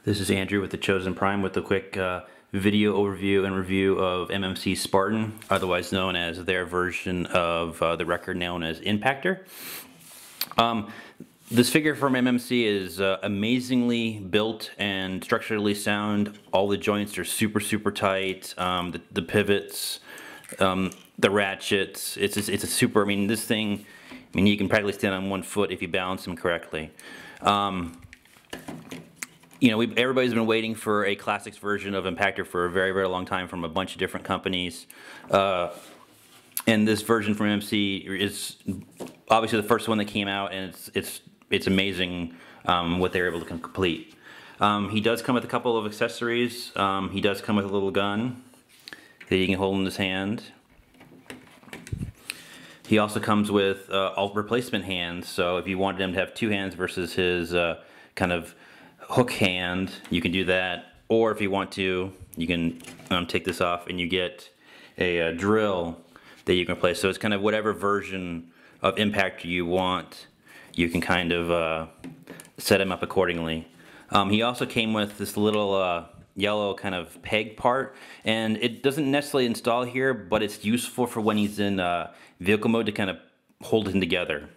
This is Andrew with the Chosen Prime with a quick video overview and review of MMC Spartan, otherwise known as their version of the record known as Impactor. This figure from MMC is amazingly built and structurally sound. All the joints are super tight. The pivots, the ratchets. It's a super. I mean, this thing. I mean, you can practically stand on one foot if you balance them correctly. You know, everybody's been waiting for a classics version of Impactor for a very long time from a bunch of different companies. And this version from MC is obviously the first one that came out, and it's amazing what they're able to complete. He does come with a couple of accessories. He does come with a little gun that he can hold in his hand. He also comes with alt replacement hands, so if you wanted him to have two hands versus his kind of hook hand, you can do that. Or if you want to, you can take this off and you get a drill that you can replace. So it's kind of whatever version of Impactor you want, you can kind of set him up accordingly. He also came with this little yellow kind of peg part, and it doesn't necessarily install here, but it's useful for when he's in vehicle mode to kind of hold him together.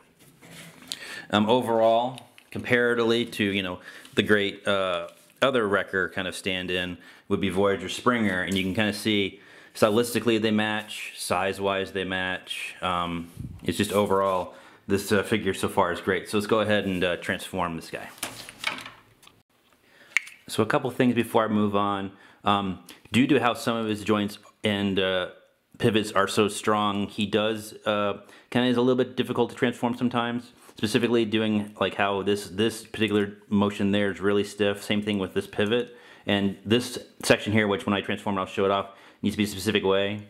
Overall, comparatively to, you know, the great other wrecker kind of stand-in would be Voyager Springer, and you can kind of see stylistically they match, size-wise they match. It's just overall, this figure so far is great. So let's go ahead and transform this guy. So a couple things before I move on. Due to how some of his joints and pivots are so strong, he does kind of is a little bit difficult to transform sometimes. Specifically doing like how this particular motion there is really stiff. Same thing with this pivot. And this section here, which when I transform it, I'll show it off, needs to be a specific way.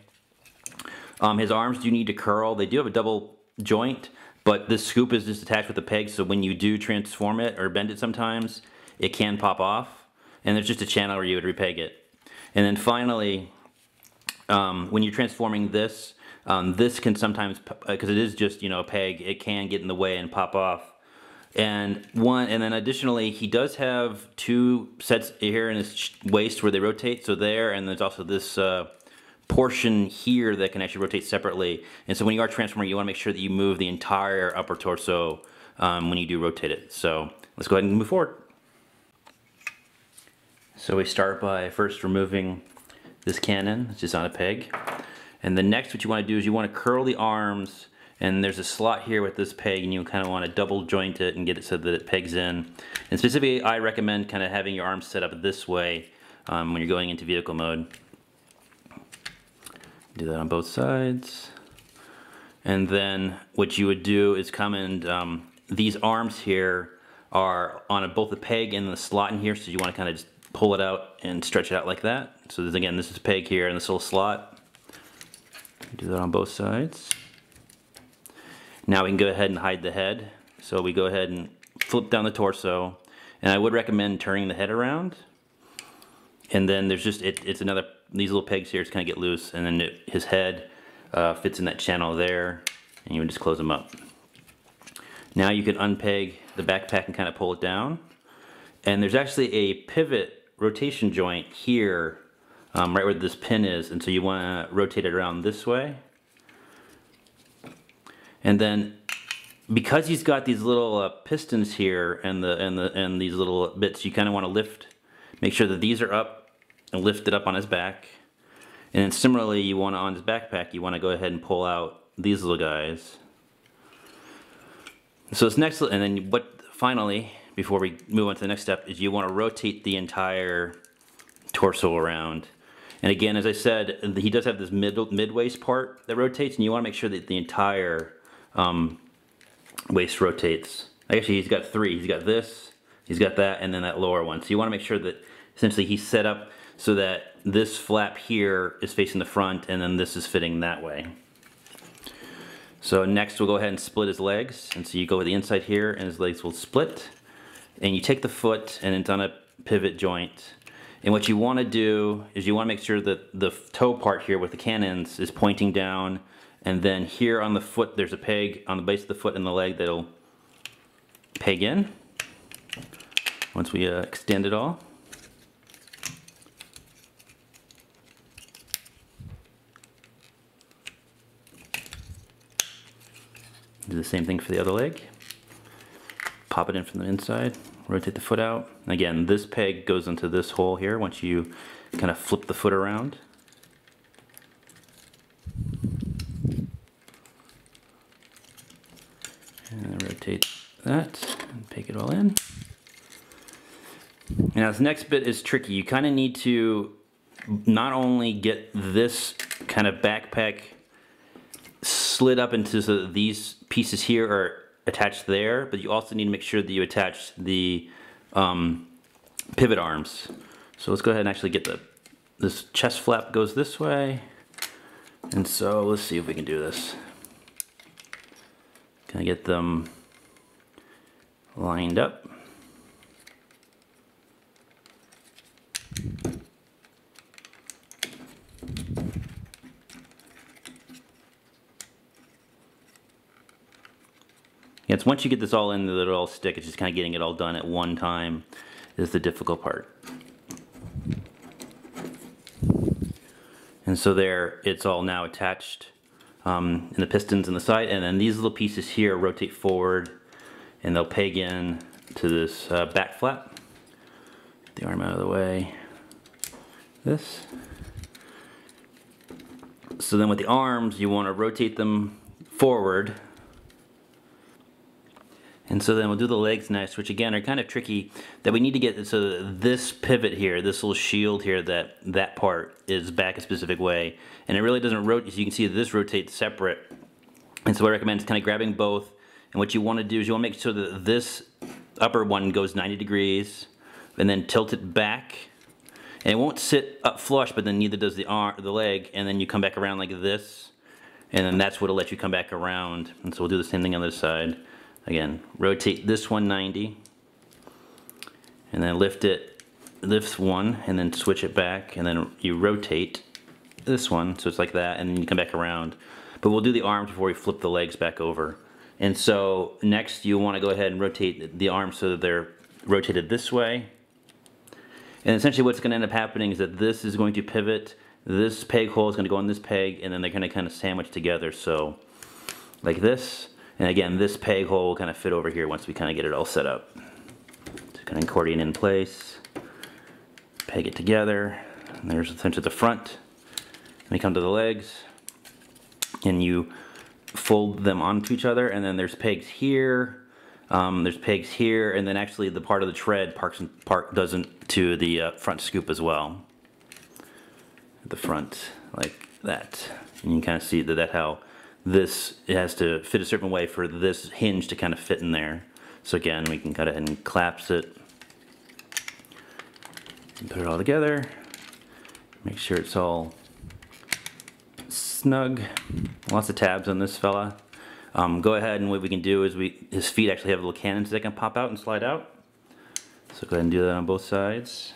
His arms do need to curl. They do have a double joint, but this scoop is just attached with the peg, so when you do transform it or bend it sometimes, it can pop off. And there's just a channel where you would repeg it. And then finally, when you're transforming this, this can sometimes, because it is just, you know, a peg, it can get in the way and pop off. And then additionally, he does have two sets here in his waist where they rotate, so there, and there's also this portion here that can actually rotate separately. And so when you are transforming, you want to make sure that you move the entire upper torso when you do rotate it. So let's go ahead and move forward. So we start by first removing this cannon, it's just on a peg. And the next what you want to do is you want to curl the arms, and there's a slot here with this peg, and you kind of want to double joint it and get it so that it pegs in. And specifically, I recommend kind of having your arms set up this way when you're going into vehicle mode. Do that on both sides. And then what you would do is come and these arms here are on both the peg and the slot in here, so you want to kind of just pull it out and stretch it out like that. So again, this is peg here and this little slot. Do that on both sides. Now we can go ahead and hide the head. So we go ahead and flip down the torso, and I would recommend turning the head around. And then there's just it's another, these little pegs here just kind of get loose, and then his head fits in that channel there, and you would just close them up. Now you can unpeg the backpack and kind of pull it down, and there's actually a pivot rotation joint here. Right where this pin is, and so you want to rotate it around this way. And then, because he's got these little pistons here and these little bits, you kind of want to make sure that these are up and lift it up on his back. And then similarly, you want to on his backpack, you want to go ahead and pull out these little guys. So this next, and then finally, before we move on to the next step, is you want to rotate the entire torso around. And again, as I said, he does have this mid-waist part that rotates, and you want to make sure that the entire waist rotates. Actually, he's got three. He's got this, he's got that, and then that lower one. So you want to make sure that essentially he's set up so that this flap here is facing the front, and then this is fitting that way. So next we'll go ahead and split his legs. And so you go with the inside here, and his legs will split. And you take the foot, and it's on a pivot joint. And what you want to do is you want to make sure that the toe part here with the cannons is pointing down, and then here on the foot there's a peg on the base of the foot and the leg that'll peg in once we extend it all. Do the same thing for the other leg. Pop it in from the inside, rotate the foot out. Again, this peg goes into this hole here once you kind of flip the foot around. And rotate that and peg it all in. Now this next bit is tricky. You kind of need to not only get this kind of backpack slid up into so that these pieces here are attached there, but you also need to make sure that you attach the pivot arms. So let's go ahead and actually get this chest flap goes this way. And so let's see if we can do this. Can I get them lined up? Yeah, it's once you get this all in that it'll all stick. It's just kind of getting it all done at one time is the difficult part. And so there, it's all now attached in the pistons in the side, and then these little pieces here rotate forward and they'll peg in to this back flap. Get the arm out of the way. This. So then with the arms, you want to rotate them forward. And so then we'll do the legs next, which again are kind of tricky, that we need to get so this pivot here, this little shield here, that part is back a specific way. And it really doesn't rotate, as you can see this rotates separate. And so what I recommend is kind of grabbing both. And what you want to do is you want to make sure that this upper one goes 90 degrees and then tilt it back. And it won't sit up flush, but then neither does the leg. And then you come back around like this. And then that's what'll let you come back around. And so we'll do the same thing on this side. Again, rotate this one 90, and then lift one, and then switch it back, and then you rotate this one, so it's like that, and then you come back around. But we'll do the arms before we flip the legs back over. And so next you want to go ahead and rotate the arms so that they're rotated this way. And essentially what's going to end up happening is that this is going to pivot, this peg hole is going to go on this peg, and then they're going to kind of sandwich together, so like this. And again, this peg hole will kind of fit over here once we kind of get it all set up. So kind of accordion in place, peg it together, and there's essentially the front. And we come to the legs, and you fold them onto each other, and then there's pegs here, there's pegs here, and then actually the part of the tread does into the front scoop as well. At the front, like that. And you can kind of see that how this, it has to fit a certain way for this hinge to kind of fit in there. So again, we can cut it and collapse it and put it all together. Make sure it's all snug. Lots of tabs on this fella. Go ahead, and what we can do is his feet actually have little cannons that can pop out and slide out. So go ahead and do that on both sides.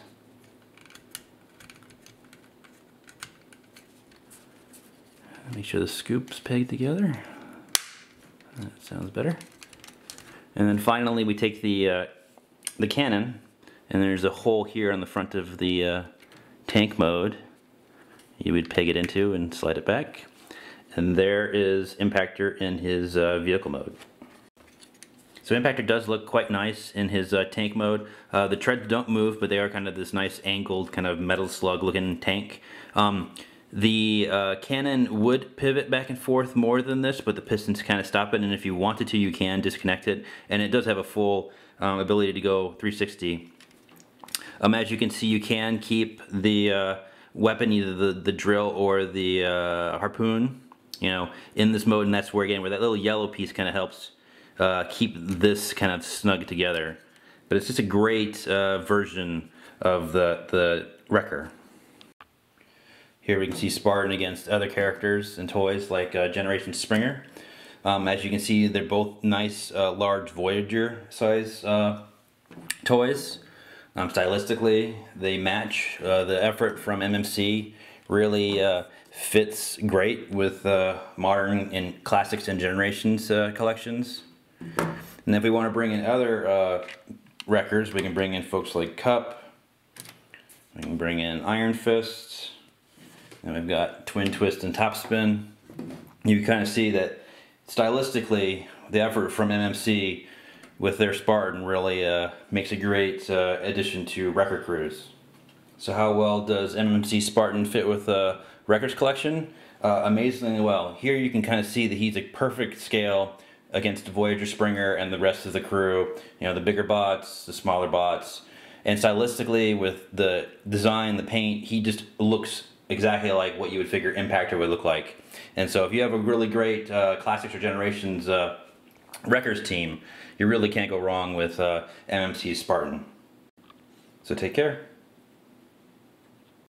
Make sure the scoop's pegged together. That sounds better. And then finally we take the cannon, and there's a hole here on the front of the tank mode. You would peg it into and slide it back. And there is Impactor in his vehicle mode. So Impactor does look quite nice in his tank mode. The treads don't move, but they are kind of this nice angled kind of metal slug looking tank. The cannon would pivot back and forth more than this, but the pistons kind of stop it, and if you wanted to, you can disconnect it, and it does have a full ability to go 360. As you can see, you can keep the weapon, either the drill or the harpoon, in this mode, and that's where that little yellow piece kind of helps keep this kind of snug together. But it's just a great version of the Wrecker. Here we can see Spartan against other characters and toys like Generation Springer. As you can see, they're both nice, large Voyager size toys. Stylistically, they match. The effort from MMC really fits great with modern and classics and Generations collections. And if we want to bring in other Wreckers, we can bring in folks like Cup. We can bring in Iron Fist. And we've got Twin Twist and Topspin. You kind of see that stylistically, the effort from MMC with their Spartan really makes a great addition to record crews. So how well does MMC Spartan fit with Records collection? Amazingly well. Here you can kind of see that he's a perfect scale against Voyager Springer and the rest of the crew. You know, the bigger bots, the smaller bots. And stylistically, with the design, the paint, he just looks exactly like what you would figure Impactor would look like. And so if you have a really great Classics or Generations Records team, you really can't go wrong with MMC Spartan. So take care.